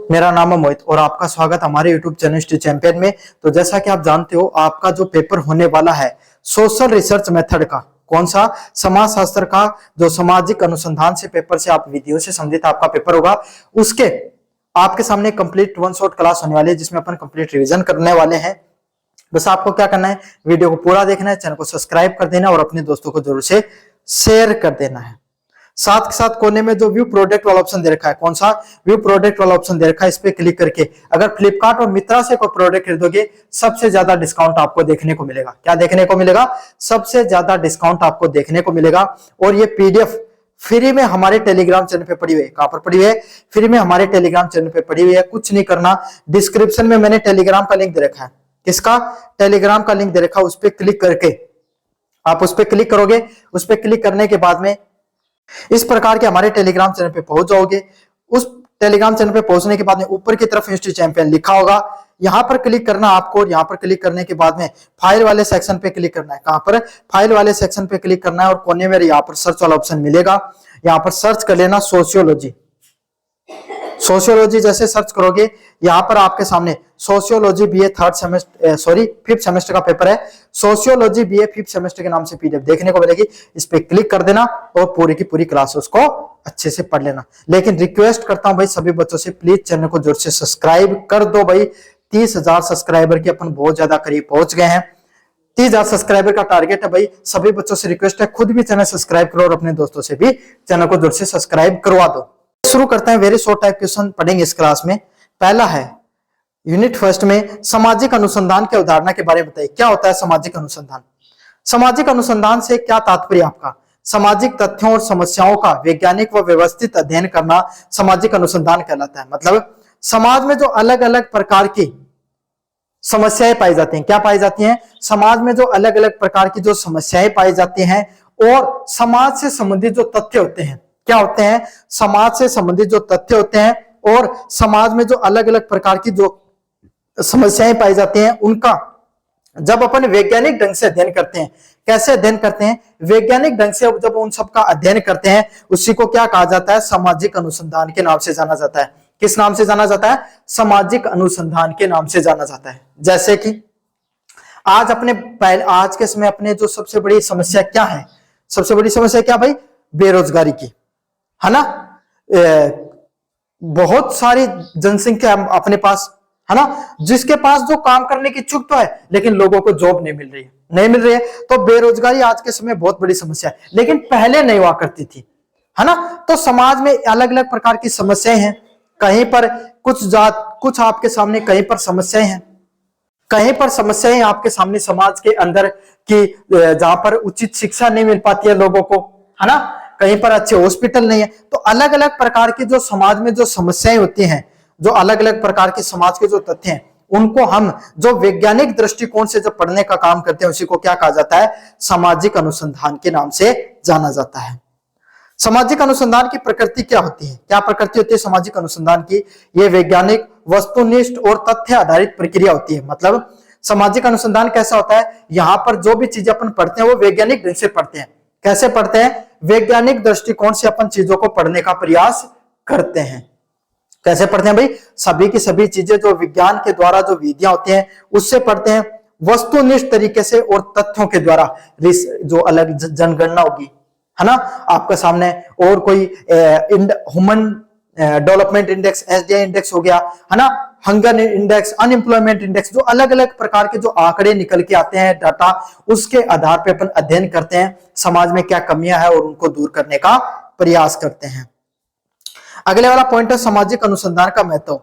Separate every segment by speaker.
Speaker 1: मेरा नाम है मोहित और आपका स्वागत हमारे YouTube चैनल स्टडी चैंपियन में। तो जैसा कि आप जानते हो, आपका जो पेपर होने वाला है सोशल रिसर्च मेथड का, कौन सा, समाज शास्त्र का, जो सामाजिक अनुसंधान से पेपर से आप वीडियो से संबंधित आपका पेपर होगा, उसके आपके सामने कंप्लीट वन शॉट क्लास होने वाली है जिसमें अपन कंप्लीट रिवीजन करने वाले हैं। बस आपको क्या करना है, वीडियो को पूरा देखना है, चैनल को सब्सक्राइब कर देना और अपने दोस्तों को जरूर से शेयर कर देना है। साथ के साथ कोने में जो व्यू प्रोडक्ट वाला ऑप्शन दे रखा है, कौन सा, व्यू प्रोडक्ट वाला ऑप्शन दे रखा है, इस पे क्लिक करके अगर फ्लिपकार्ट और मित्रा से कोई प्रोडक्ट खरीदोगे सबसे ज्यादा डिस्काउंट आपको देखने को मिलेगा। क्या देखने को मिलेगा? सबसे ज्यादा डिस्काउंट आपको देखने को मिलेगा। और ये पीडीएफ फ्री में हमारे टेलीग्राम चैनल पे पड़ी हुई है। कहां पर पड़ी हुई है? फ्री में हमारे टेलीग्राम चैनल पे पड़ी हुई है। कुछ नहीं करना, डिस्क्रिप्शन में मैंने टेलीग्राम का लिंक दे रखा है। किसका? टेलीग्राम का लिंक दे रखा है। उस पर क्लिक करके आप उस पर क्लिक करोगे, उस पर क्लिक करने के बाद में इस प्रकार के हमारे टेलीग्राम चैनल पे पहुंच जाओगे। उस टेलीग्राम चैनल पे पहुंचने के बाद में ऊपर की तरफ स्टडी चैंपियन लिखा होगा, यहां पर क्लिक करना आपको। यहां पर क्लिक करने के बाद में फाइल वाले सेक्शन पे क्लिक करना है। कहां पर? फाइल वाले सेक्शन पे क्लिक करना है और कोने में यहाँ पर सर्च वाला ऑप्शन मिलेगा, यहाँ पर सर्च कर लेना सोशियोलॉजी। सोशियोलॉजी जैसे सर्च करोगे, यहाँ पर आपके सामने सोशियोलॉजी बीए फिफ्थ सेमेस्टर का पेपर है। सोशियोलॉजी बीए फिफ्थ सेमेस्टर के नाम से पीडीएफ देखने को मिलेगी। इस पे क्लिक कर देना और पूरी की पूरी क्लास उसको अच्छे से पढ़ लेना। लेकिन रिक्वेस्ट करता हूं भाई सभी बच्चों से, प्लीज चैनल को जोर से सब्सक्राइब कर दो भाई। 30,000 सब्सक्राइबर के अपन बहुत ज्यादा करीब पहुंच गए हैं। 30,000 सब्सक्राइबर का टारगेट है भाई। सभी बच्चों से रिक्वेस्ट है, खुद भी चैनल सब्सक्राइब करो और अपने दोस्तों से भी चैनल को जोर से सब्सक्राइब करवा दो। शुरू करते हैं। वेरी शॉर्ट टाइप क्वेश्चन पढ़ेंगे इस क्लास में। पहला है यूनिट फर्स्ट में सामाजिक अनुसंधान के अवधारणा के बारे में बताइए। क्या होता है सामाजिक अनुसंधान? सामाजिक अनुसंधान से क्या तात्पर्य आपका? सामाजिक तथ्यों और समस्याओं का वैज्ञानिक व व्यवस्थित अध्ययन करना सामाजिक अनुसंधान कहलाता है। मतलब समाज में जो अलग अलग प्रकार की समस्याएं पाई जाती हैं, क्या पाई जाती हैं? समाज में जो अलग अलग प्रकार की जो समस्याएं पाई जाती हैं और समाज से संबंधित जो तथ्य होते हैं, क्या होते हैं? समाज से संबंधित जो तथ्य होते हैं और समाज में जो अलग अलग प्रकार की जो समस्याएं पाई जाती हैं, उनका जब अपन वैज्ञानिक ढंग से अध्ययन करते हैं। कैसे अध्ययन करते हैं? वैज्ञानिक ढंग से जब उन सबका अध्ययन करते हैं, उसी को क्या कहा जाता है? सामाजिक अनुसंधान के नाम से जाना जाता है। किस नाम से जाना जाता है? सामाजिक अनुसंधान के नाम से जाना जाता है। जैसे कि आज के समय अपने जो सबसे बड़ी समस्या क्या है? सबसे बड़ी समस्या क्या भाई? बेरोजगारी की, है ना। बहुत सारी जनसंख्या अपने पास, है ना, जिसके पास जो काम करने की इच्छुक तो है, लेकिन लोगों को जॉब नहीं मिल रही है। तो बेरोजगारी आज के समय बहुत बड़ी समस्या है, लेकिन पहले नहीं हुआ करती थी, है ना। तो समाज में अलग अलग प्रकार की समस्याएं हैं। कहीं पर कुछ आपके सामने, कहीं पर समस्याएं हैं, कहीं पर समस्याएं आपके सामने समाज के अंदर की, जहां पर उचित शिक्षा नहीं मिल पाती है लोगों को, है ना, कहीं पर अच्छे हॉस्पिटल नहीं है। तो अलग अलग प्रकार की जो समाज में जो समस्याएं होती हैं, जो अलग अलग प्रकार के समाज के जो तथ्य हैं, उनको हम जो वैज्ञानिक दृष्टिकोण से जो पढ़ने का काम करते हैं, उसी को क्या कहा जाता है? सामाजिक अनुसंधान के नाम से जाना जाता है। सामाजिक अनुसंधान की प्रकृति क्या होती है? क्या प्रकृति होती है सामाजिक अनुसंधान की? ये वैज्ञानिक, वस्तुनिष्ठ और तथ्य आधारित प्रक्रिया होती है। मतलब सामाजिक अनुसंधान कैसा होता है? यहाँ पर जो भी चीजें अपन पढ़ते हैं वो वैज्ञानिक ढंग से पढ़ते हैं। कैसे पढ़ते हैं? वैज्ञानिक दृष्टिकोण से अपन चीजों को पढ़ने का प्रयास करते हैं। कैसे पढ़ते हैं भाई? सभी की सभी चीजें जो विज्ञान के द्वारा जो विधियां होती हैं उससे पढ़ते हैं, वस्तुनिष्ठ तरीके से और तथ्यों के द्वारा। जो अलग जनगणना होगी, है ना, आपके सामने, और कोई human development index, SDI index हो गया, है ना, हंगर इंडेक्स, अनएम्प्लॉयमेंट इंडेक्स, जो अलग अलग प्रकार के जो आंकड़े निकल के आते हैं, डाटा, उसके आधार पर अपन अध्ययन करते हैं, समाज में क्या कमियां हैं और उनको दूर करने का प्रयास करते हैं। अगले वाला पॉइंट है सामाजिक अनुसंधान का महत्व।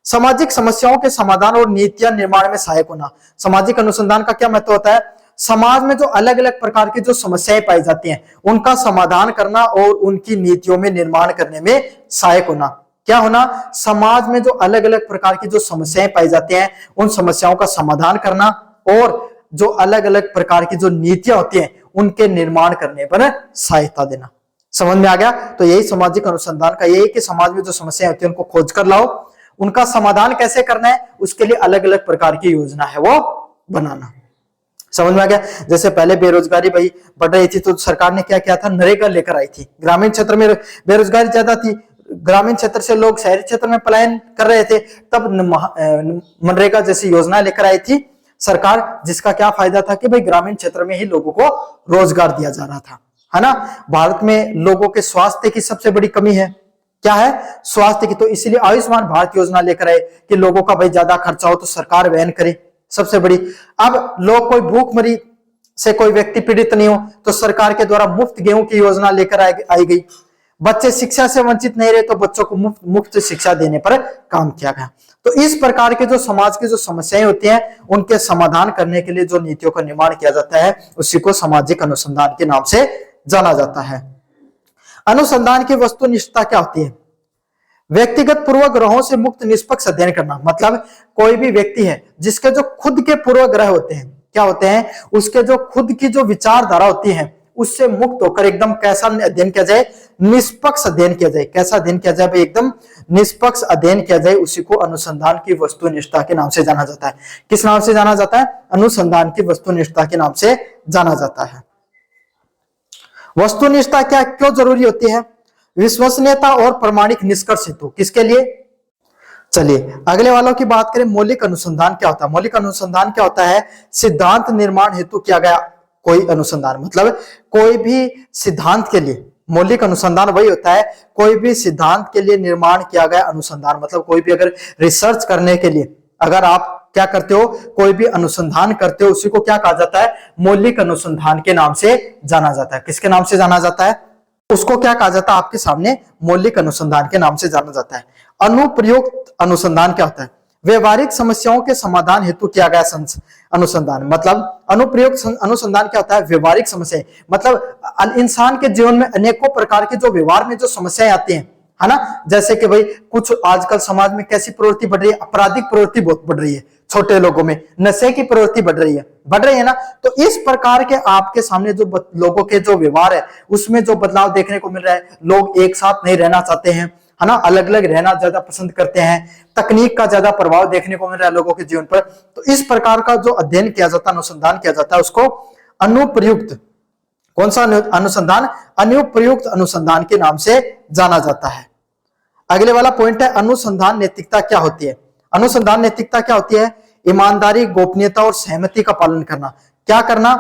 Speaker 1: सामाजिक समस्याओं के समाधान और नीतियां निर्माण में सहायक होना। सामाजिक अनुसंधान का क्या महत्व होता है? समाज में जो अलग अलग प्रकार की जो समस्याएं पाई जाती हैं, उनका समाधान करना और उनकी नीतियों में निर्माण करने में सहायक होना। क्या होना? समाज में जो अलग अलग प्रकार की जो समस्याएं पाई जाती हैं, उन समस्याओं का समाधान करना और जो अलग अलग प्रकार की जो नीतियां होती हैं, उनके निर्माण करने पर सहायता देना। समझ में आ गया? तो यही सामाजिक अनुसंधान का यही कि समाज में जो समस्याएं होती है उनको खोज कर लाओ, उनका समाधान कैसे करना है, उसके लिए अलग अलग प्रकार की योजना है वो बनाना। समझ में आ गया? जैसे पहले बेरोजगारी भाई बढ़ रही थी, तो सरकार ने क्या किया था? नरेगा लेकर आई थी। ग्रामीण क्षेत्र में बेरोजगारी ज्यादा थी, ग्रामीण क्षेत्र से लोग शहरी क्षेत्र में पलायन कर रहे थे, तब मनरेगा जैसी योजना लेकर आई थी सरकार, जिसका क्या फायदा था कि भाई ग्रामीण क्षेत्र में ही लोगों को रोजगार दिया जा रहा था, है ना। भारत में लोगों के स्वास्थ्य की सबसे बड़ी कमी है, क्या है, स्वास्थ्य की। तो इसीलिए आयुष्मान भारत योजना लेकर आए कि लोगों का भाई ज्यादा खर्चा हो तो सरकार वहन करे, सबसे बड़ी। अब लोग कोई भूखमरी से कोई व्यक्ति पीड़ित नहीं हो तो सरकार के द्वारा मुफ्त गेहूं की योजना लेकर आई गई। बच्चे शिक्षा से वंचित नहीं रहे तो बच्चों को मुफ्त शिक्षा देने पर काम किया गया। तो इस प्रकार के जो समाज की जो समस्याएं होती हैं उनके समाधान करने के लिए जो नीतियों का निर्माण किया जाता है उसी को सामाजिक अनुसंधान के नाम से जाना जाता है। अनुसंधान की वस्तुनिष्ठता क्या होती है? व्यक्तिगत पूर्वग्रहों से मुक्त निष्पक्ष अध्ययन करना। मतलब कोई भी व्यक्ति है जिसके जो खुद के पूर्वग्रह होते हैं, क्या होते हैं, उसके जो खुद की जो विचारधारा होती है उससे मुक्त होकर एकदम कैसा अध्ययन किया जाए, निष्पक्ष अध्ययन किया जाए। कैसा अध्ययन किया जाए भाई? एकदम निष्पक्ष अध्ययन किया जाए, उसी को अनुसंधान की वस्तुनिष्ठता के नाम से जाना जाता है। किस नाम से जाना जाता है? अनुसंधान की वस्तुनिष्ठता के नाम से जाना जाता है। वस्तुनिष्ठता क्या क्यों जरूरी होती है? विश्वसनीयता और प्रमाणिक निष्कर्ष हेतु। किसके लिए? चलिए अगले वालों की बात करें। मौलिक अनुसंधान क्या होता है? मौलिक अनुसंधान क्या होता है? सिद्धांत निर्माण हेतु किया गया कोई अनुसंधान। मतलब कोई भी सिद्धांत के लिए मौलिक अनुसंधान वही होता है, कोई भी सिद्धांत के लिए निर्माण किया गया अनुसंधान। मतलब कोई भी अगर रिसर्च करने के लिए अगर आप क्या करते हो, कोई भी अनुसंधान करते हो, उसी को क्या कहा जाता है? मौलिक अनुसंधान के नाम से जाना जाता है। किसके नाम से जाना जाता है? उसको क्या कहा जाता है? आपके सामने मौलिक अनुसंधान के नाम से जाना जाता है। अनुप्रयुक्त अनुसंधान क्या होता है? व्यवहारिक समस्याओं के समाधान हेतु किया गया अनुसंधान। मतलब अनुप्रयुक्त अनुसंधान क्या होता है? व्यवहारिक समस्याएं। मतलब इंसान के जीवन में अनेकों प्रकार के जो व्यवहार में जो समस्याएं आती हैं, है ना, जैसे कि भाई कुछ आजकल समाज में कैसी प्रवृत्ति बढ़ रही है? आपराधिक प्रवृत्ति बहुत बढ़ रही है, छोटे लोगों में नशे की प्रवृत्ति बढ़ रही है ना। तो इस प्रकार के आपके सामने जो लोगों के जो व्यवहार है उसमें जो बदलाव देखने को मिल रहा है। लोग एक साथ नहीं रहना चाहते हैं, है ना, अलग अलग रहना ज्यादा पसंद करते हैं। तकनीक का ज्यादा प्रभाव देखने को मिल रहा है लोगों के जीवन पर। तो इस प्रकार का जो अध्ययन किया जाता है, अनुसंधान किया जाता है, उसको अनुप्रयुक्त, कौन सा अनुसंधान? अनुप्रयुक्त अनुसंधान के नाम से जाना जाता है। अगले वाला पॉइंट है अनुसंधान नैतिकता क्या होती है? अनुसंधान नैतिकता क्या होती है? ईमानदारी, गोपनीयता और सहमति का पालन करना। क्या करना?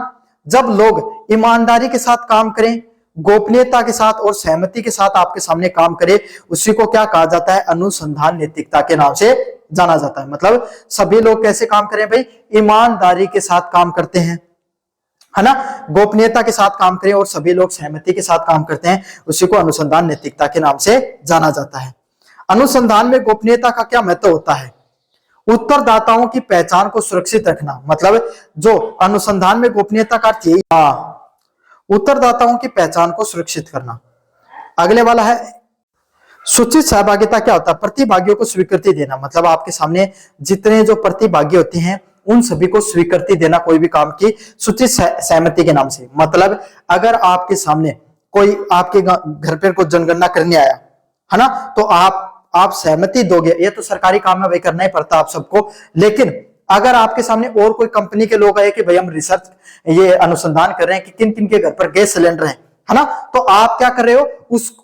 Speaker 1: जब लोग ईमानदारी के साथ काम करें, गोपनीयता के साथ और सहमति के साथ आपके सामने काम करें, उसी को क्या कहा जाता है? अनुसंधान नैतिकता के नाम से जाना जाता है। मतलब सभी लोग कैसे काम करें भाई? ईमानदारी के साथ काम करते हैं, है ना, गोपनीयता के साथ काम करें और सभी लोग सहमति के साथ काम करते हैं, उसी को अनुसंधान नैतिकता के नाम से जाना जाता है। अनुसंधान में गोपनीयता का क्या महत्व होता है? उत्तरदाताओं की पहचान को सुरक्षित रखना। मतलब जो अनुसंधान में गोपनीयता का अर्थ यही, उत्तरदाताओं की पहचान को सुरक्षित करना। अगले वाला है सूचित सहभागिता क्या होता है? प्रतिभागियों को स्वीकृति देना। मतलब आपके सामने जितने जो प्रतिभागी होते हैं उन सभी को स्वीकृति देना कोई भी काम की सूचित सहमति के नाम से। मतलब अगर आपके सामने कोई आपके घर पर कोई जनगणना करने आया, है ना, तो आप सहमति दोगे। ये तो सरकारी काम है, वही करना ही पड़ता है आप सबको। लेकिन अगर आपके सामने और कोई कंपनी के लोग आए कि भाई हम रिसर्च ये अनुसंधान कर रहे हैं कि किन किन के घर पर गैस सिलेंडर है ना, तो आप क्या कर रहे हो?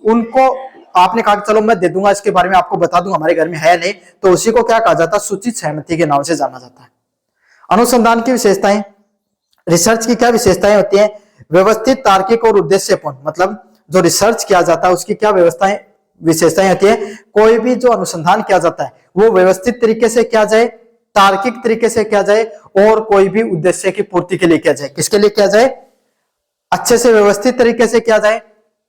Speaker 1: उनको आपने कहा चलो मैं दे दूंगा, इसके बारे में आपको बता दूंगा, हमारे घर में है नहीं, तो उसी को क्या कहा जाता है? सूचित सहमति के नाम से जाना जाता है। अनुसंधान की विशेषताएं, रिसर्च की क्या विशेषताएं होती है? व्यवस्थित, तार्किक और उद्देश्यपूर्ण। मतलब जो रिसर्च किया जाता है उसकी क्या विशेषताएं होती है? कोई भी जो अनुसंधान किया जाता है वो व्यवस्थित तरीके से किया जाए, तार्किक तरीके से किया जाए और कोई भी उद्देश्य की पूर्ति के लिए किया जाए। किसके लिए किया जाए? अच्छे से व्यवस्थित तरीके से किया जाए,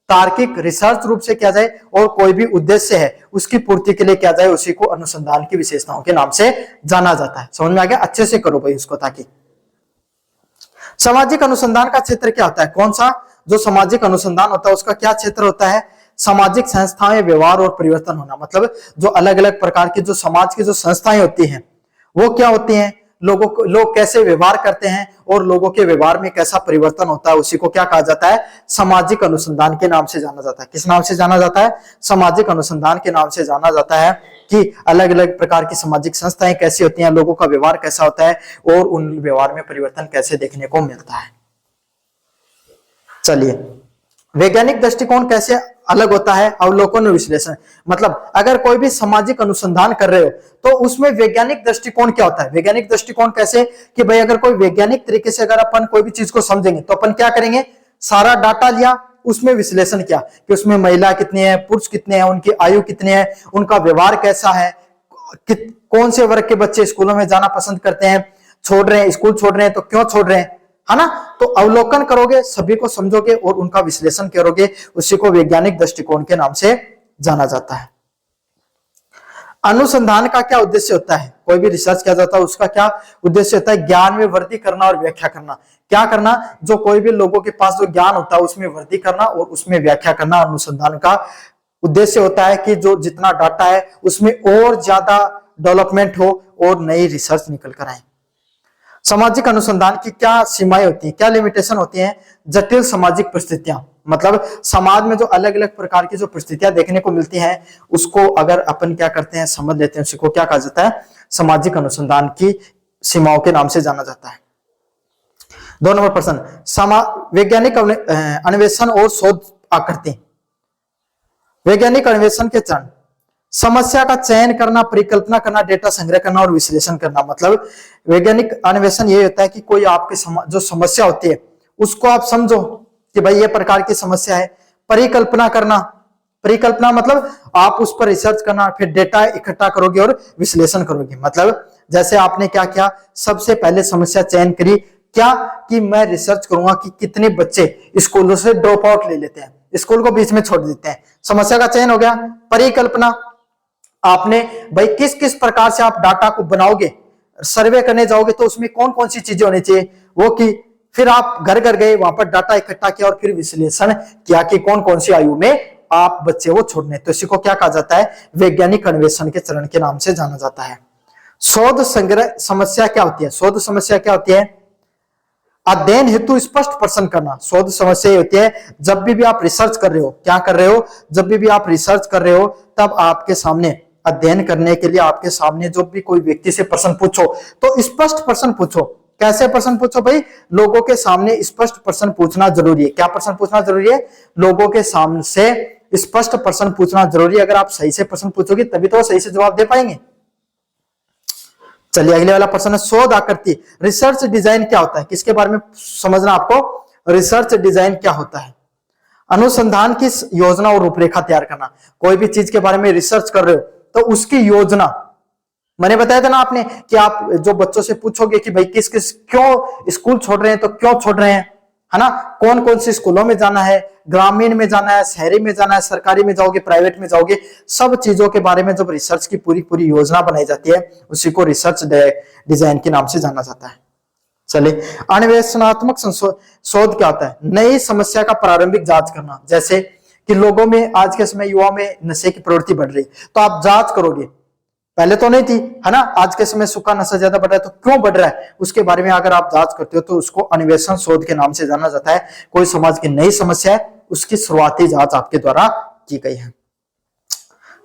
Speaker 1: तार्किक रिसर्च रूप से किया जाए और कोई भी उद्देश्य है उसकी पूर्ति के लिए किया जाए, उसी को अनुसंधान की विशेषताओं के नाम से जाना जाता है। समझ में आ गया? अच्छे से करो भाई इसको। ताकि सामाजिक अनुसंधान का क्षेत्र क्या होता है? कौन सा जो सामाजिक अनुसंधान होता है उसका क्या क्षेत्र होता है? सामाजिक संस्थाएं, व्यवहार और परिवर्तन होना। मतलब जो अलग अलग प्रकार की जो समाज की जो संस्थाएं होती हैं वो क्या होती हैं? लोग कैसे व्यवहार करते हैं और लोगों के व्यवहार में कैसा परिवर्तन होता है, उसी को क्या कहा जाता है? सामाजिक अनुसंधान के नाम से जाना जाता है। किस नाम से जाना जाता है? सामाजिक अनुसंधान के नाम से जाना जाता है कि अलग अलग प्रकार की सामाजिक संस्थाएं कैसी होती हैं, लोगों का व्यवहार कैसा होता है और उन व्यवहार में परिवर्तन कैसे देखने को मिलता है। चलिए वैज्ञानिक दृष्टिकोण कैसे अलग होता है अवलोकन और विश्लेषण। मतलब अगर कोई भी सामाजिक अनुसंधान कर रहे हो तो उसमें वैज्ञानिक दृष्टिकोण क्या होता है। वैज्ञानिक दृष्टिकोण कैसे कि भाई अगर कोई वैज्ञानिक तरीके से अगर अपन कोई भी चीज को समझेंगे तो अपन क्या करेंगे, सारा डाटा लिया, उसमें विश्लेषण किया कि उसमें महिला कितनी है, पुरुष कितने हैं, उनकी आयु कितनी है, उनका व्यवहार कैसा है, कौन से वर्ग के बच्चे स्कूलों में जाना पसंद करते हैं, छोड़ रहे हैं, स्कूल छोड़ रहे हैं तो क्यों छोड़ रहे हैं, है ना। तो अवलोकन करोगे, सभी को समझोगे और उनका विश्लेषण करोगे, उसी को वैज्ञानिक दृष्टिकोण के नाम से जाना जाता है। अनुसंधान का क्या उद्देश्य होता है, कोई भी रिसर्च किया जाता है उसका क्या उद्देश्य होता है, ज्ञान में वृद्धि करना और व्याख्या करना। क्या करना, जो कोई भी लोगों के पास जो ज्ञान होता है उसमें वृद्धि करना और उसमें व्याख्या करना। अनुसंधान का उद्देश्य होता है कि जो जितना डाटा है उसमें और ज्यादा डेवलपमेंट हो और नई रिसर्च निकल कर आए। सामाजिक अनुसंधान की क्या सीमाएं होती हैं, क्या लिमिटेशन होती हैं, जटिल सामाजिक परिस्थितियां, मतलब समाज में जो अलग अलग प्रकार की जो परिस्थितियां देखने को मिलती हैं उसको अगर अपन क्या करते हैं समझ लेते हैं, उसी को क्या कहा जाता है, सामाजिक अनुसंधान की सीमाओं के नाम से जाना जाता है। 2 नंबर प्रश्न, वैज्ञानिक अन्वेषण और शोध आकृति। वैज्ञानिक अन्वेषण के चरण, समस्या का चयन करना, परिकल्पना करना, डेटा संग्रह करना और विश्लेषण करना। मतलब वैज्ञानिक अन्वेषण ये होता है कि कोई आपके जो समस्या होती है उसको आप समझो कि भाई ये प्रकार की समस्या है। परिकल्पना करना, परिकल्पना मतलब आप उस पर रिसर्च करना, फिर डेटा इकट्ठा करोगे और विश्लेषण करोगे। मतलब जैसे आपने क्या किया, सबसे पहले समस्या चयन करी, क्या कि मैं रिसर्च करूंगा कि कितने बच्चे स्कूलों से ड्रॉप आउट ले लेते हैं, स्कूल को बीच में छोड़ देते हैं। समस्या का चयन हो गया। परिकल्पना, आपने भाई किस किस प्रकार से आप डाटा को बनाओगे, सर्वे करने जाओगे तो उसमें कौन कौन सी चीजें होनी चाहिए वो की। फिर आप घर घर गए, वहां पर डाटा इकट्ठा किया और फिर विश्लेषण किया कि कौन कौन सी आयु में आप बच्चे वो छोड़ने। तो इसी को क्या कहा जाता है, वैज्ञानिक अन्वेषण के चरण के नाम से जाना जाता है। शोध संग्रह समस्या क्या होती है, शोध समस्या क्या होती है, अध्ययन हेतु स्पष्ट प्रश्न करना। शोध समस्या होती है जब भी आप रिसर्च कर रहे हो, क्या कर रहे हो, जब भी आप रिसर्च कर रहे हो तब आपके सामने अध्ययन करने के लिए आपके सामने जो भी कोई व्यक्ति से प्रश्न पूछो तो स्पष्ट प्रश्न पूछो। कैसे प्रश्न पूछो भाई, लोगों के सामने स्पष्ट प्रश्न पूछना जरूरी है। क्या प्रश्न पूछना जरूरी है, लोगों के सामने से स्पष्ट प्रश्न पूछना जरूरी है। अगर आप सही से प्रश्न पूछोगे तभी तो सही से जवाब दे पाएंगे। चलिए अगले वाला प्रश्न है, शोध आकृति। रिसर्च डिजाइन क्या होता है, किसके बारे में समझना आपको, रिसर्च डिजाइन क्या होता है। अनुसंधान की योजना और रूपरेखा तैयार करना। कोई भी चीज के बारे में रिसर्च कर रहे हो तो उसकी योजना, मैंने बताया था ना आपने कि आप जो बच्चों से पूछोगे कि भाई किस किस क्यों स्कूल छोड़ रहे हैं तो क्यों छोड़ रहे हैं, है ना, कौन कौन सी स्कूलों में जाना है, ग्रामीण में जाना है, शहरी में जाना है, सरकारी में जाओगे, प्राइवेट में जाओगे, सब चीजों के बारे में जब रिसर्च की पूरी पूरी योजना बनाई जाती है उसी को रिसर्च डिजाइन के नाम से जाना जाता है। चलिए, अन्वेषणात्मक शोध क्या होता है, नई समस्या का प्रारंभिक जांच करना। जैसे कि लोगों में आज के समय युवा में नशे की प्रवृत्ति बढ़ रही तो आप जांच करोगे, पहले तो नहीं थी, है ना, आज के समय सूखा नशा ज्यादा बढ़ रहा है तो क्यों बढ़ रहा है, उसके बारे में अगर आप जांच करते हो तो उसको अन्वेषण शोध के नाम से जाना जाता है। कोई समाज की नई समस्या है उसकी शुरुआती जांच आपके द्वारा की गई है।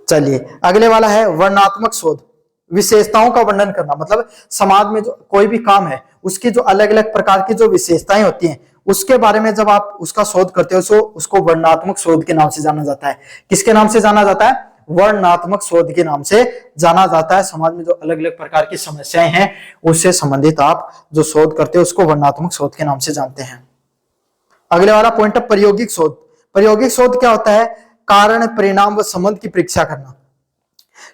Speaker 1: चलिए अगले वाला है वर्णनात्मक शोध। विशेषताओं का वर्णन करना, मतलब समाज में जो कोई भी काम है उसकी जो अलग अलग प्रकार की जो विशेषताएं होती हैं उसके बारे में जब आप उसका शोध करते हो उसको वर्णनात्मक शोध के नाम से जाना जाता है। किसके नाम से जाना जाता है, वर्णनात्मक शोध के नाम से जाना जाता है। समाज में जो अलग अलग प्रकार की समस्याएं हैं उससे संबंधित आप जो शोध करते हो उसको वर्णनात्मक शोध के नाम से जानते हैं। अगले वाला पॉइंट है प्रायोगिक शोध। प्रायोगिक शोध क्या होता है, कारण परिणाम व संबंध की परीक्षा करना।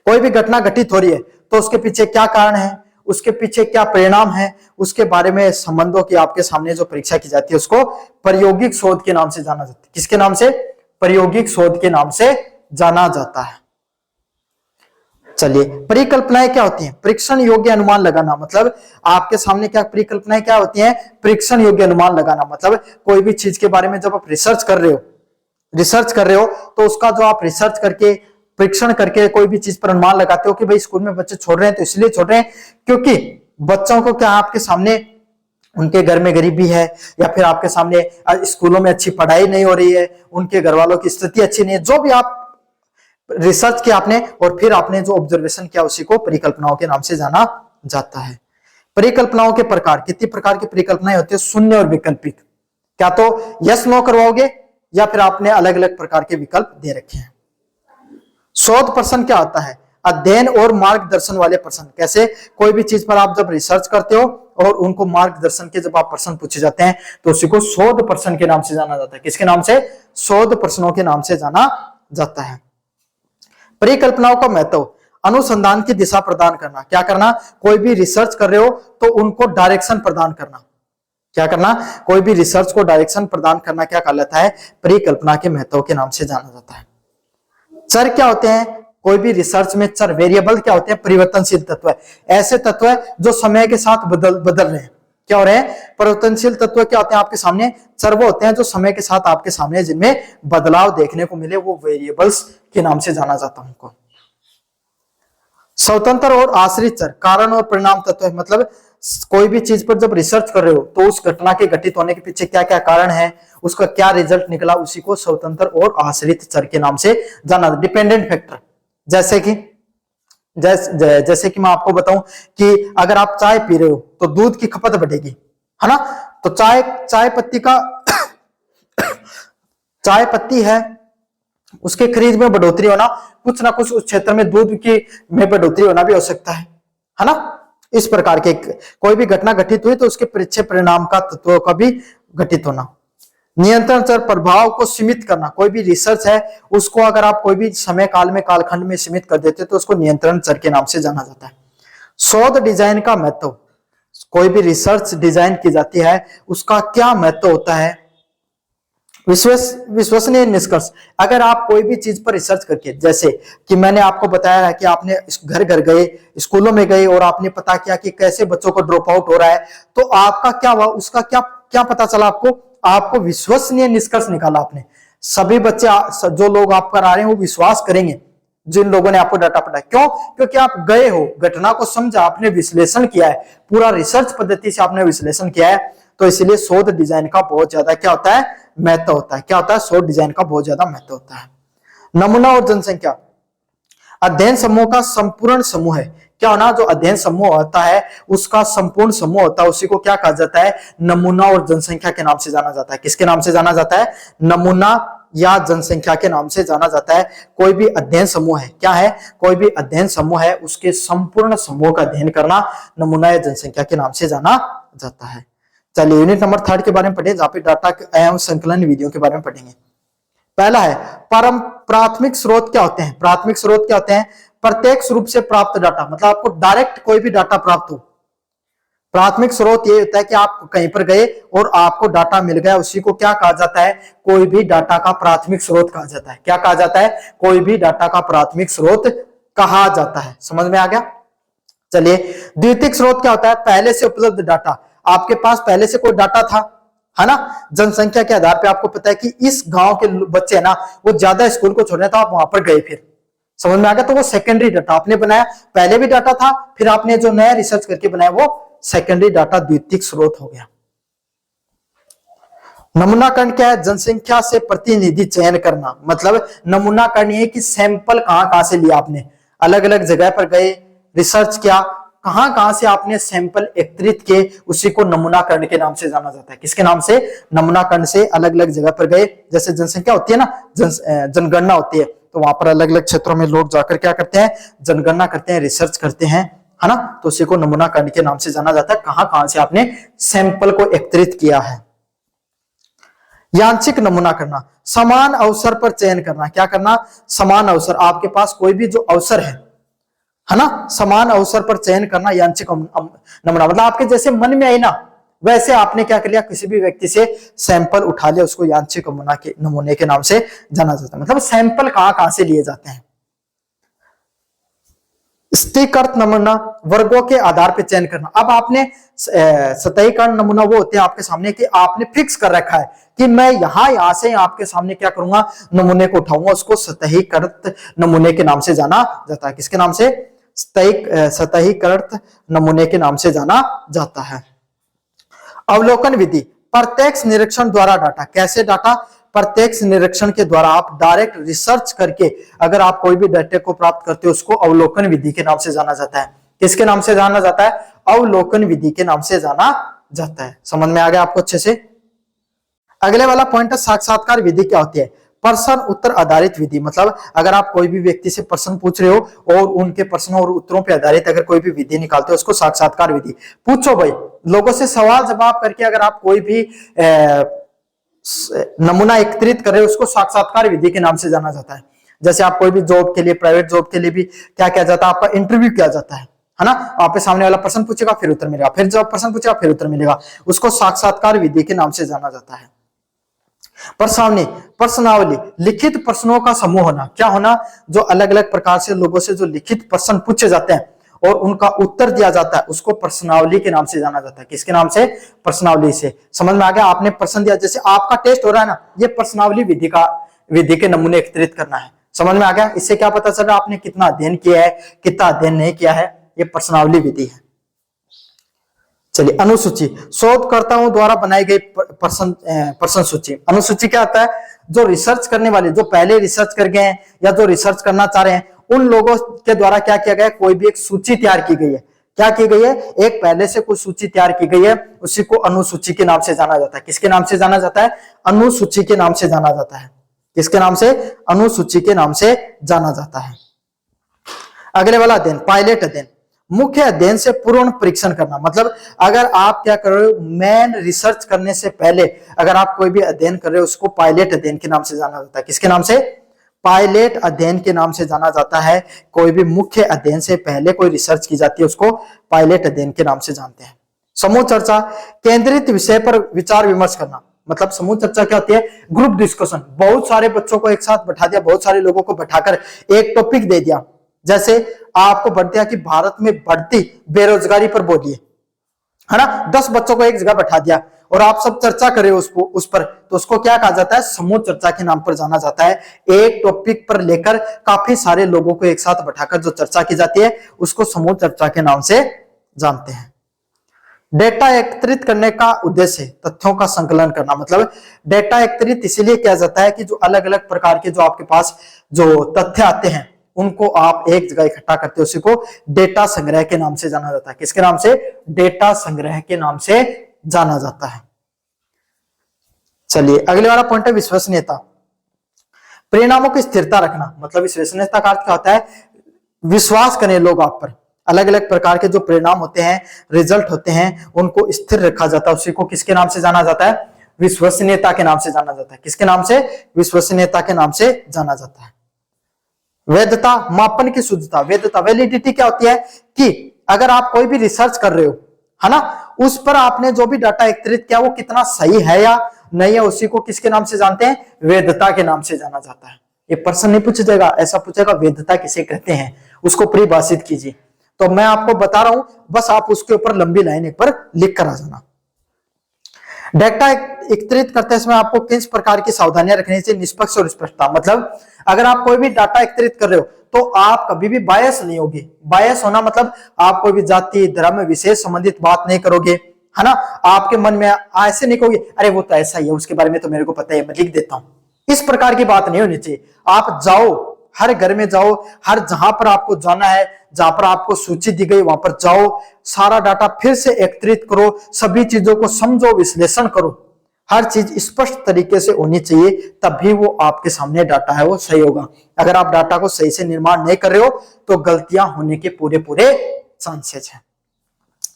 Speaker 1: कोई भी घटना घटित हो रही है तो उसके पीछे क्या कारण है, उसके पीछे क्या परिणाम है, उसके बारे में संबंधों की आपके सामने जो परीक्षा की जाती है उसको प्रायोगिक शोध के नाम से जाना जाता है। किसके नाम से, प्रायोगिक शोध के नाम से जाना जाता है। चलिए परिकल्पनाएं क्या होती हैं, परीक्षण योग्य अनुमान लगाना। मतलब आपके सामने क्या परिकल्पनाएं क्या होती हैं, परीक्षण योग्य अनुमान लगाना। मतलब कोई भी चीज के बारे में जब आप रिसर्च कर रहे हो तो उसका जो आप रिसर्च करके परीक्षण करके कोई भी चीज पर अनुमान लगाते हो कि भाई स्कूल में बच्चे छोड़ रहे हैं तो इसलिए छोड़ रहे हैं क्योंकि बच्चों को क्या आपके सामने उनके घर में गरीबी है, या फिर आपके सामने स्कूलों में अच्छी पढ़ाई नहीं हो रही है, उनके घर वालों की स्थिति अच्छी नहीं है, जो भी आप रिसर्च किया आपने और फिर आपने जो ऑब्जर्वेशन किया उसी को परिकल्पनाओं के नाम से जाना जाता है। परिकल्पनाओं के प्रकार, कितनी प्रकार की परिकल्पनाएं होती है, शून्य और वैकल्पिक। क्या तो यस नो करवाओगे या फिर आपने अलग अलग प्रकार के विकल्प दे रखे हैं। शोध प्रश्न क्या होता है? अध्ययन और मार्गदर्शन वाले प्रश्न। कैसे? कोई भी चीज पर आप जब रिसर्च करते हो और उनको मार्गदर्शन के जब आप प्रश्न पूछे जाते हैं तो उसी को शोध प्रश्न के नाम से जाना जाता है। किसके नाम से? शोध प्रश्नों के नाम से जाना जाता है। परिकल्पनाओं का महत्व, अनुसंधान की दिशा प्रदान करना। क्या करना? कोई भी रिसर्च कर रहे हो तो उनको डायरेक्शन प्रदान करना। क्या करना? कोई भी रिसर्च को डायरेक्शन प्रदान करना क्या कहलाता है? परिकल्पना के महत्व के नाम से जाना जाता है। चर क्या होते हैं? कोई भी रिसर्च में चर, वेरिएबल क्या होते हैं? परिवर्तनशील तत्व है। ऐसे तत्व है जो समय के साथ बदल रहे हैं। क्या हो रहे हैं? परिवर्तनशील तत्व क्या होते हैं आपके सामने? चर वो होते हैं जो समय के साथ आपके सामने जिनमें बदलाव देखने को मिले, वो वेरिएबल्स के नाम से जाना जाता है उनको। स्वतंत्र और आश्रित चर, कारण और परिणाम तत्व है। मतलब कोई भी चीज पर जब रिसर्च कर रहे हो तो उस घटना के घटित होने के पीछे क्या क्या कारण है, उसका क्या रिजल्ट निकला, उसी को स्वतंत्र और आश्रित चर के नाम से जाना। डिपेंडेंट फैक्टर, जैसे कि मैं आपको बताऊं कि अगर आप चाय पी रहे हो तो दूध की खपत बढ़ेगी, है ना? तो चाय पत्ती है, उसके खरीद में बढ़ोतरी होना, कुछ ना कुछ उस क्षेत्र में दूध की में बढ़ोतरी होना भी हो सकता है ना? इस प्रकार के कोई भी घटना घटित हुई तो उसके परीक्षे परिणाम का तत्वों का भी घटित होना। नियंत्रण चर, प्रभाव को सीमित करना। कोई भी रिसर्च है उसको अगर आप कोई भी समय काल में, कालखंड में सीमित कर देते तो उसको नियंत्रण चर के नाम से जाना जाता है। शोध डिजाइन का महत्व, कोई भी रिसर्च डिजाइन की जाती है उसका क्या महत्व होता है? विश्वसनीय निष्कर्ष। अगर आप कोई भी चीज पर रिसर्च करके, जैसे कि मैंने आपको बताया है कि आपने घर घर गए, स्कूलों में गए और आपने पता किया कि कैसे बच्चों को ड्रॉप आउट हो रहा है, तो आपका क्या हुआ? उसका क्या पता चला आपको विश्वसनीय निष्कर्ष निकाला आपने। सभी बच्चे, जो लोग आप पर आ रहे हैं वो विश्वास करेंगे जिन लोगों ने आपको डाटा पढ़ा। क्यों? क्योंकि आप गए हो, घटना को समझा, आपने विश्लेषण किया है, पूरा रिसर्च पद्धति से आपने विश्लेषण किया है। तो इसलिए शोध डिजाइन का बहुत ज्यादा क्या होता है? महत्व होता है। क्या होता है? शोध डिजाइन का बहुत ज्यादा महत्व होता है। नमूना और जनसंख्या, अध्ययन समूह का संपूर्ण समूह है। क्या होना? जो अध्ययन समूह होता है उसका संपूर्ण समूह होता है, उसी को क्या कहा जाता है? नमूना और जनसंख्या के नाम से जाना जाता है। किसके नाम से जाना जाता है? नमूना या जनसंख्या के नाम से जाना जाता है। कोई भी अध्ययन समूह है, क्या है? कोई भी अध्ययन समूह है, उसके संपूर्ण समूह का अध्ययन करना नमूना या जनसंख्या के नाम से जाना जाता है। चलिए यूनिट नंबर 3 के बारे में पढ़े, जहां पे डाटा एवं संकलन विधियों के बारे में पढ़ेंगे। पहला है प्राथमिक स्रोत क्या होते हैं? प्राथमिक स्रोत क्या होते हैं? प्रत्यक्ष रूप से प्राप्त डाटा, मतलब आपको डायरेक्ट कोई भी डाटा प्राप्त हो। प्राथमिक स्रोत ये होता है कि आप कहीं पर गए और आपको डाटा मिल गया, उसी को क्या कहा जाता है? कोई भी डाटा का प्राथमिक स्रोत कहा जाता है। क्या कहा जाता है? कोई भी डाटा का प्राथमिक स्रोत कहा जाता है। समझ में आ गया? चलिए, द्वितीयक स्रोत क्या होता है? पहले से उपलब्ध डाटा, आपके पास पहले से कोई डाटा था, है ना? जनसंख्या के आधार पे आपको पता है कि इस गांव के बच्चे है ना, वो ज्यादा स्कूल को छोड़ने, तो आप वहां पर गए, फिर समझ में आ गया? तो वो सेकेंडरी डाटा आपने बनाया, पहले भी डाटा था, फिर आपने जो नया रिसर्च करके बनाया वो सेकेंडरी डाटा, द्वितीयक स्रोत हो गया। नमूनाकरण क्या है? जनसंख्या से प्रतिनिधि चयन करना। मतलब नमूनाकरण ये कि सैंपल कहां से लिया आपने, अलग अलग जगह पर गए, रिसर्च किया, कहां से आपने सैंपल एकत्रित किए, उसी को नमूनाकरण के नाम से जाना जाता है। किसके नाम से? नमूनाकरण से अलग अलग जगह पर गए, जैसे जनसंख्या होती है ना, जनगणना होती है, तो वहां पर अलग अलग क्षेत्रों में लोग जाकर क्या करते हैं? जनगणना करते हैं, रिसर्च करते हैं, है ना? तो उसी को नमूनाकरण के नाम से जाना जाता है। कहां से आपने सैंपल को एकत्रित किया है। यादृच्छिक नमूना करना, समान अवसर पर चयन करना। क्या करना? समान अवसर, आपके पास कोई भी जो अवसर है ना, समान अवसर पर चयन करना यादृच्छिक नमूना। मतलब आपके जैसे मन में आई ना, वैसे आपने क्या कर लिया? किसी भी व्यक्ति से सैंपल उठा लिया, उसको यादृच्छिक नमूने के नाम से जाना जाता है। मतलब सैंपल कहां से लिए जाते हैं। स्थिरीकृत नमूना, वर्गों के आधार पर चयन करना। अब आपने सतहीकरण नमूना वो होते हैं आपके सामने कि आपने फिक्स कर रखा है कि मैं यहां से आपके सामने क्या करूंगा? नमूने को उठाऊंगा, उसको सतहीकृत नमूने के नाम से जाना जाता है। किसके नाम से? सतहीकृत नमूने के नाम से जाना जाता है। अवलोकन विधि, प्रत्यक्ष निरीक्षण द्वारा डाटा। कैसे डाटा? प्रत्यक्ष निरीक्षण के द्वारा, आप डायरेक्ट रिसर्च करके अगर आप कोई भी डाटा को प्राप्त करते हो, उसको अवलोकन विधि के नाम से जाना जाता है। किसके नाम से जाना जाता है? अवलोकन विधि के नाम से जाना जाता है। समझ में आ गया आपको अच्छे से? अगले वाला पॉइंट है साक्षात्कार विधि क्या होती है। प्रश्न उत्तर आधारित विधि, मतलब अगर आप कोई भी व्यक्ति से प्रश्न पूछ रहे हो और उनके प्रश्नों और उत्तरों पर आधारित अगर कोई भी विधि निकालते हो उसको साक्षात्कार विधि। पूछो भाई, लोगों से सवाल जवाब करके अगर आप कोई भी नमूना एकत्रित कर रहे हो उसको साक्षात्कार विधि के नाम से जाना जाता है। जैसे आप कोई भी जॉब के लिए, प्राइवेट जॉब के लिए भी क्या किया जाता है, आपका इंटरव्यू किया जाता है ना। आपके सामने वाला प्रश्न पूछेगा फिर उत्तर मिलेगा, फिर जब प्रश्न पूछेगा फिर उत्तर मिलेगा, उसको साक्षात्कार विधि के नाम से जाना जाता है। प्रश्नावली, प्रश्नावली लिखित प्रश्नों का समूह होना। क्या होना, जो अलग अलग प्रकार से लोगों से जो लिखित प्रश्न पूछे जाते हैं और उनका उत्तर दिया जाता है उसको प्रश्नावली के नाम से जाना जाता है। किसके नाम से, प्रश्नावली से। समझ में आ गया, आपने प्रश्न दिया, जैसे आपका टेस्ट हो रहा है ना, ये प्रश्नावली विधि के नमूने एकत्रित करना है। समझ में आ गया, इससे क्या पता चल रहा है आपने कितना अध्ययन किया है, कितना अध्ययन नहीं किया है, ये प्रश्नावली विधि है। चलिए अनुसूची, शोधकर्ताओं द्वारा बनाई गई प्रश्न सूची। अनुसूची क्या होता है, जो रिसर्च करने वाले, जो पहले रिसर्च कर गए हैं या जो रिसर्च करना चाह रहे हैं उन लोगों के द्वारा क्या किया गया, कोई भी एक सूची तैयार की गई है। क्या की गई है, एक पहले से कोई सूची तैयार की गई है, उसी को अनुसूची के नाम से जाना जाता है। किसके नाम से जाना जाता है, अनुसूची के नाम से जाना जाता है। किसके नाम से, अनुसूची के नाम से जाना जाता है। अगले वाला अध्ययन, पायलट अध्ययन। मुख्य अध्ययन से पूर्ण परीक्षण करना, मतलब अगर आप क्या कर रहे हो, मेन रिसर्च करने से पहले अगर आप कोई भी अध्ययन कर रहे हो उसको पायलट अध्ययन के नाम से जाना जाता है। किसके नाम से, पायलट अध्ययन के नाम से जाना जाता है। कोई भी मुख्य अध्ययन से पहले कोई रिसर्च की जाती है उसको पायलट अध्ययन के नाम से जानते हैं। समूह चर्चा, केंद्रित विषय पर विचार विमर्श करना, मतलब समूह चर्चा क्या होती है, ग्रुप डिस्कशन। बहुत सारे बच्चों को एक साथ बैठा दिया, बहुत सारे लोगों को बैठाकर एक टॉपिक दे दिया। जैसे आपको बढ़ दिया कि भारत में बढ़ती बेरोजगारी पर बोलिए, है ना, 10 बच्चों को एक जगह बैठा दिया और आप सब चर्चा करें उस पर, तो उसको क्या कहा जाता है, समूह चर्चा के नाम पर जाना जाता है। एक टॉपिक पर लेकर काफी सारे लोगों को एक साथ बैठाकर जो चर्चा की जाती है उसको समूह चर्चा के नाम से जानते हैं। डेटा एकत्रित करने का उद्देश्य तथ्यों का संकलन करना, मतलब डेटा एकत्रित इसीलिए किया जाता है कि जो अलग अलग प्रकार के जो आपके पास जो तथ्य आते हैं उनको आप एक जगह इकट्ठा करते हो, उसी को डेटा संग्रह के नाम से जाना जाता है। किसके नाम से, डेटा संग्रह के नाम से जाना जाता है। चलिए अगले वाला पॉइंट है विश्वसनीयता। परिणामों की स्थिरता रखना, मतलब विश्वसनीयता का अर्थ क्या होता है, विश्वास करें लोग आप पर। अलग अलग प्रकार के जो परिणाम होते हैं, रिजल्ट होते हैं, उनको स्थिर रखा जाता है, उसी को किसके नाम से जाना जाता है, विश्वसनीयता के नाम से जाना जाता है। किसके नाम से, विश्वसनीयता के नाम से जाना जाता है। वैधता, मापन की शुद्धता। वैधता, वैलिडिटी क्या होती है कि अगर आप कोई भी रिसर्च कर रहे हो, है ना, उस पर आपने जो भी डाटा एकत्रित किया वो कितना सही है या नहीं है, उसी को किसके नाम से जानते हैं, वैधता के नाम से जाना जाता है। ये प्रश्न नहीं पूछा जाएगा, ऐसा पूछेगा वैधता किसे कहते हैं, उसको परिभाषित कीजिए। तो मैं आपको बता रहा हूं, बस आप उसके ऊपर लंबी लाइन एक बार लिख कर आ जाना। डेटा एकत्रित करते समय आपको किस प्रकार की सावधानियां रखनी चाहिए, निष्पक्ष और स्पष्टता। मतलब अगर आप कोई भी डाटा एकत्रित कर रहे हो तो आप कभी भी बायस नहीं होगे। बायस होना मतलब आप कोई भी जाति, धर्म, विशेष संबंधित बात नहीं करोगे, है ना। आपके मन में ऐसे नहीं कहोगे अरे वो तो ऐसा ही है, उसके बारे में तो मेरे को पता है, मैं लिख देता हूं। इस प्रकार की बात नहीं होनी चाहिए। आप जाओ, हर घर में जाओ, हर जहां पर आपको जाना है, जहां पर आपको सूची दी गई वहां पर जाओ, सारा डाटा फिर से एकत्रित करो, सभी चीजों को समझो, विश्लेषण करो। हर चीज स्पष्ट तरीके से होनी चाहिए, तभी वो आपके सामने डाटा है वो सही होगा। अगर आप डाटा को सही से निर्माण नहीं कर रहे हो तो गलतियां होने के पूरे चांसेस हैं।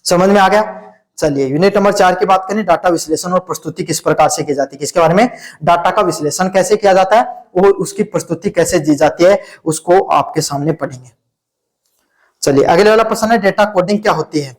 Speaker 1: समझ में आ गया। चलिए यूनिट नंबर 4 की बात करें, डाटा विश्लेषण और प्रस्तुति किस प्रकार से की जाती है। किसके बारे में, डाटा का विश्लेषण कैसे किया जाता है और उसकी प्रस्तुति कैसे दी जाती है, उसको आपके सामने पढ़ेंगे। चलिए अगले वाला प्रश्न है, डेटा कोडिंग क्या होती है।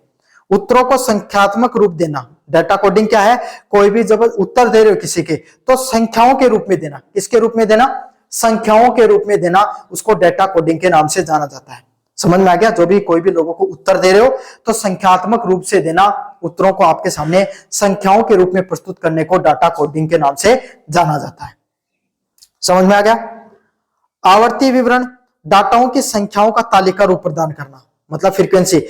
Speaker 1: उत्तरों को संख्यात्मक रूप देना। डेटा कोडिंग क्या है, कोई भी जब उत्तर दे रहे हो किसी के तो संख्याओं के रूप में देना। किसके रूप में देना, संख्याओं के रूप में देना, उसको डेटा कोडिंग के नाम से जाना जाता है। समझ में आ गया। जो भी कोई भी लोगों को उत्तर दे रहे हो तो संख्यात्मक रूप से देना, उत्तरों को आपके सामने संख्याओं के रूप में प्रस्तुत करने को डाटा कोडिंग के नाम से जाना जाता है। समझ में आ गया। आवर्ती विवरण, डाटाओं की संख्याओं का तालिका रूप प्रदान करना, मतलब फ्रीक्वेंसी।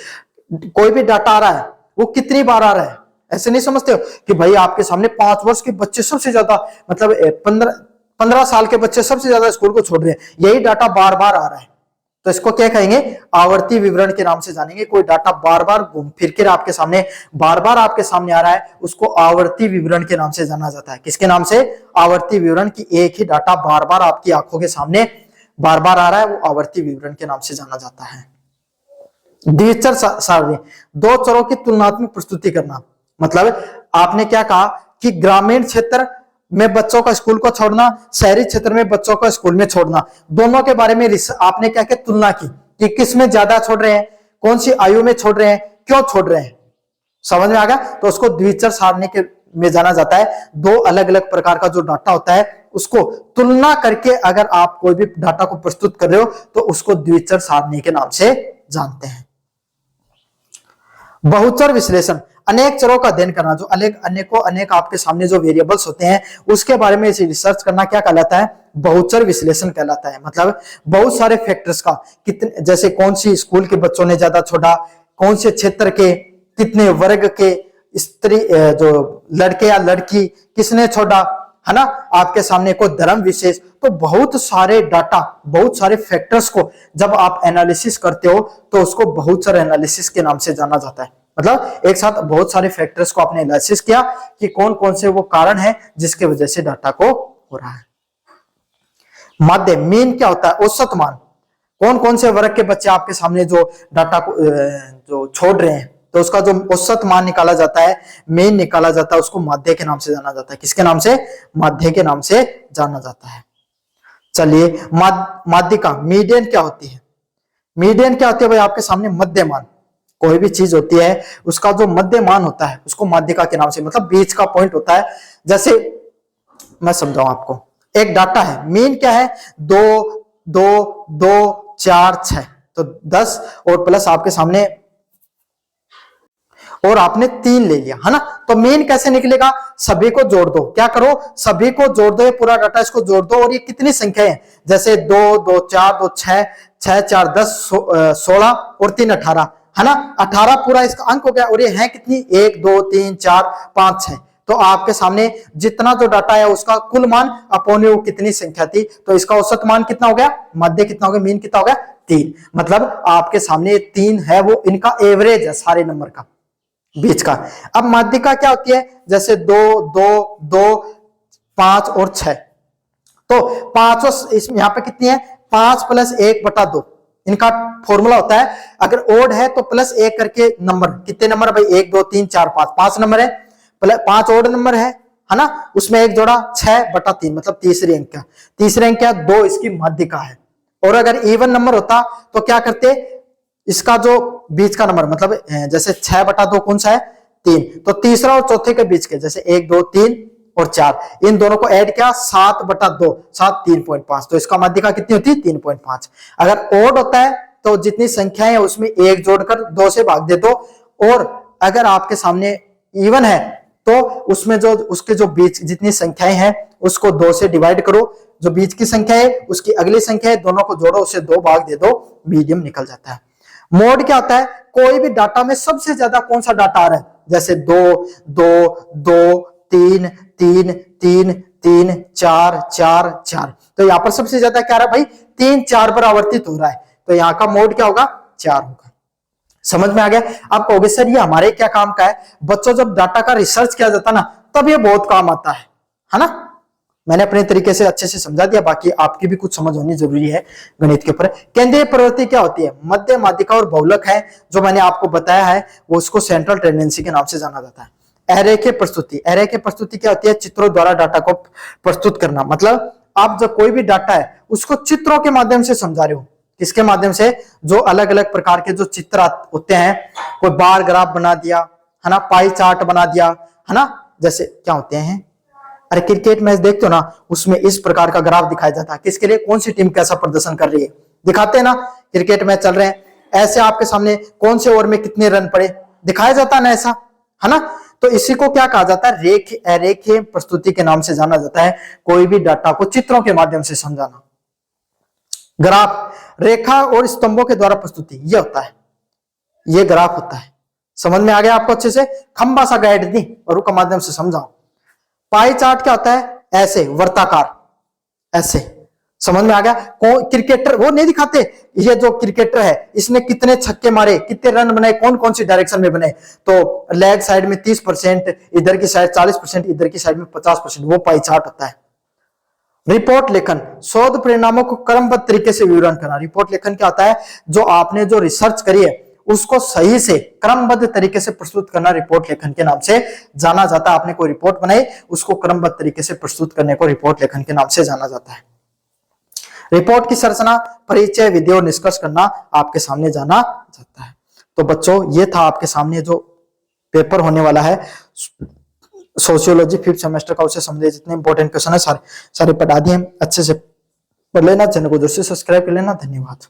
Speaker 1: कोई भी डाटा आ रहा है वो कितनी बार आ रहा है, ऐसे नहीं समझते हो कि भाई आपके सामने 5 वर्ष के बच्चे सबसे ज्यादा, मतलब 15 साल के बच्चे सबसे ज्यादा स्कूल को छोड़ रहे हैं, यही डाटा बार बार आ रहा है। तो इसको क्या कहेंगे, आवर्ती विवरण के नाम से जानेंगे। कोई डाटा बार बार घूम फिर कर आपके सामने बार बार आपके सामने आ रहा है, उसको आवर्ती विवरण के नाम से जाना जाता है। किसके नाम से, आवर्ती विवरण की एक ही डाटा बार बार आपकी आंखों के सामने बार बार आ रहा है, वो आवर्ती विवरण के नाम से जाना जाता है। द्विचर सारणी, दो चरों की तुलनात्मक प्रस्तुति करना। मतलब आपने क्या कहा कि ग्रामीण क्षेत्र में बच्चों का स्कूल को छोड़ना, शहरी क्षेत्र में बच्चों को स्कूल में छोड़ना, दोनों के बारे में आपने क्या क्या तुलना की कि किस में ज्यादा छोड़ रहे हैं, कौन सी आयु में छोड़ रहे हैं, क्यों छोड़ रहे हैं। समझ में आ गया। तो उसको द्विचर सारणी के में जाना जाता है। दो अलग अलग प्रकार का जो डाटा होता है उसको तुलना करके अगर आप कोई भी डाटा को प्रस्तुत कर रहे हो तो उसको द्विचर सारणी के नाम से जानते हैं। बहुचर विश्लेषण, अनेक चरों का अध्ययन करना, जो अनेक आपके सामने जो वेरिएबल्स होते हैं उसके बारे में रिसर्च करना क्या कहलाता है, बहुचर विश्लेषण कहलाता है। मतलब बहुत सारे फैक्टर्स का, कितने, जैसे कौन सी स्कूल के बच्चों ने ज्यादा छोड़ा, कौन से क्षेत्र के, कितने वर्ग के स्त्री, जो लड़के या लड़की किसने छोड़ा, है ना, आपके सामने कोई धर्म विशेष। तो बहुत सारे डाटा, बहुत सारे फैक्टर्स को जब आप एनालिसिस करते हो तो उसको बहुचर एनालिसिस के नाम से जाना जाता है। मतलब एक साथ बहुत सारे फैक्टर्स को आपने एनालिसिस किया कि कौन कौन से वो कारण है जिसके वजह से डाटा को हो रहा है। माध्य, मीन क्या होता है, औसत मान। कौन कौन से वर्ग के बच्चे आपके सामने जो डाटा को जो छोड़ रहे हैं, तो उसका जो औसत मान निकाला जाता है, मीन निकाला जाता है, उसको माध्य के नाम से जाना जाता है। किसके नाम से, माध्य के नाम से जाना जाता है। चलिए, माध्यिका, मीडियन क्या होती है। मीडियन क्या होती है भाई, आपके सामने मध्य मान। कोई भी चीज होती है उसका जो मध्य मान होता है उसको माध्यिका के नाम से, मतलब बीच का पॉइंट होता है। जैसे मैं समझाऊं आपको, एक डाटा है, मीन क्या है, 2 2 2 4 6, तो 10 और प्लस आपके सामने, और आपने 3 ले लिया, है ना। तो मीन कैसे निकलेगा, सभी को जोड़ दो। क्या करो, सभी को जोड़ दो, ये पूरा डाटा इसको जोड़ दो। और ये कितनी संख्या है, जैसे 2 2 4 2 6 6 4 10 16 और 3 18, है ना। 18 पूरा इसका अंक हो गया। और ये है कितनी, 1 2 3 4 5 6। तो आपके सामने जितना जो डाटा है उसका कुल मान अपॉन वो कितनी संख्या थी, तो इसका औसत मान कितना हो गया, मध्य कितना हो गया, मीन कितना हो गया, 3। मतलब आपके सामने 3 है, वो इनका एवरेज है सारे नंबर का, बीच का। अब माध्यिका क्या होती है, जैसे 2 2 2 5 और 6, तो पांचों इसमें यहाँ पे कितनी है, 5 + 1/2। इनका फॉर्मूला होता है, अगर ओड है तो +1 करके नंबर, कितने नंबर भाई, 1 2 3 4 5, 5 नंबर है, 5 ओड नंबर है ना, उसमें एक जोड़ा 6/3, मतलब तीसरी अंक का, तीसरे अंक क्या, 2 इसकी माध्यिका है। और अगर इवन नंबर होता तो क्या करते, इसका जो बीच का नंबर, मतलब जैसे 6/2 कौन सा है, 3, तो तीसरा और चौथे के बीच के, जैसे 1 2 3 और 4, इन दोनों को ऐड किया, 7/2, 7 3.5, तो इसका माध्यिका कितनी होती है, 3.5। अगर ओड होता है तो जितनी संख्याएं है उसमें 1 जोड़कर 2 से भाग दे दो, और अगर आपके सामने इवन है तो उसमें जो उसके जो बीच जितनी संख्याएं हैं उसको 2 से डिवाइड करो, जो बीच की संख्या है उसकी अगली संख्या है, दोनों को जोड़ो, उसे 2 भाग दे दो, मीडियम निकल जाता है। मोड क्या होता है, कोई भी डाटा में सबसे ज्यादा कौन सा डाटा आ रहा है, जैसे 2 2 2 3 3 3 3 4 4 4, तो यहाँ पर सबसे ज्यादा क्या रहा है भाई, 3 4 पर आवर्तित हो रहा है, तो यहाँ का मोड क्या होगा, 4 होगा। समझ में आ गया। आप कहोगे सर ये हमारे क्या काम का है, बच्चों जब डाटा का रिसर्च किया जाता ना तब ये बहुत काम आता है ना। मैंने अपने तरीके से अच्छे से समझा दिया, बाकी आपकी भी कुछ समझ होनी जरूरी है गणित के ऊपर। केंद्रीय प्रवृत्ति क्या होती है, मध्य, माध्यिका और बहुलक है, जो मैंने आपको बताया है वो उसको सेंट्रल टेंडेंसी के नाम से जाना जाता है। अरेखीय प्रस्तुति, अरेखीय प्रस्तुति क्या होती है, चित्रों द्वारा डाटा को प्रस्तुत करना। मतलब आप जब कोई भी डाटा है उसको चित्रों के माध्यम से समझा रहे हो, किसके माध्यम से, जो अलग अलग प्रकार के जो चित्र होते हैं, कोई बार ग्राफ बना दिया, है ना, पाई चार्ट बना दिया, है ना, जैसे क्या होते हैं, अरे क्रिकेट मैच देखते हो ना, उसमें इस प्रकार का ग्राफ दिखाया जाता है, किसके लिए, कौन सी टीम कैसा प्रदर्शन कर रही है, दिखाते हैं ना, क्रिकेट मैच चल रहे हैं, ऐसे आपके सामने कौन से ओवर में कितने रन पड़े दिखाया जाता है ना, ऐसा, है ना। तो इसी को क्या कहा जाता है, अरेखीय प्रस्तुति के नाम से जाना जाता है, कोई भी डाटा को चित्रों के माध्यम से समझाना। ग्राफ, रेखा और स्तंभों के द्वारा प्रस्तुति, ये होता है, ये ग्राफ होता है। समझ में आ गया आपको अच्छे से, खंबा सा गाइड दी और उसके माध्यम से समझाओ। पाई चार्ट क्या होता है, ऐसे वर्ताकार, ऐसे, समझ में आ गया? कौन क्रिकेटर वो नहीं दिखाते, ये जो क्रिकेटर है इसने कितने छक्के मारे, कितने रन बनाए, कौन कौन सी डायरेक्शन में बने, तो लेग साइड में 30%, इधर की साइड 40%, इधर की साइड में 50%, वो पाई चार्ट होता है। रिपोर्ट लेखन, शोध परिणामों को क्रमबद्ध तरीके से विवरण करना। रिपोर्ट लेखन क्या होता है? जो आपने जो रिसर्च करी है उसको सही से क्रमबद्ध तरीके से प्रस्तुत करना रिपोर्ट लेखन के नाम से जाना जाता है। आपने कोई रिपोर्ट बनाई, उसको क्रमबद्ध तरीके से प्रस्तुत करने को रिपोर्ट लेखन के नाम से जाना जाता है। रिपोर्ट की संरचना, परिचय, विधि और निष्कर्ष करना आपके सामने जाना जाता है। तो बच्चों ये था आपके सामने जो पेपर होने वाला है सोशियोलॉजी 5th सेमेस्टर का, उसे समझे जितने इंपॉर्टेंट क्वेश्चन है सारे पढ़ा दिए, अच्छे से पढ़ लेना, चैनल को जरूर से सब्सक्राइब कर लेना। धन्यवाद।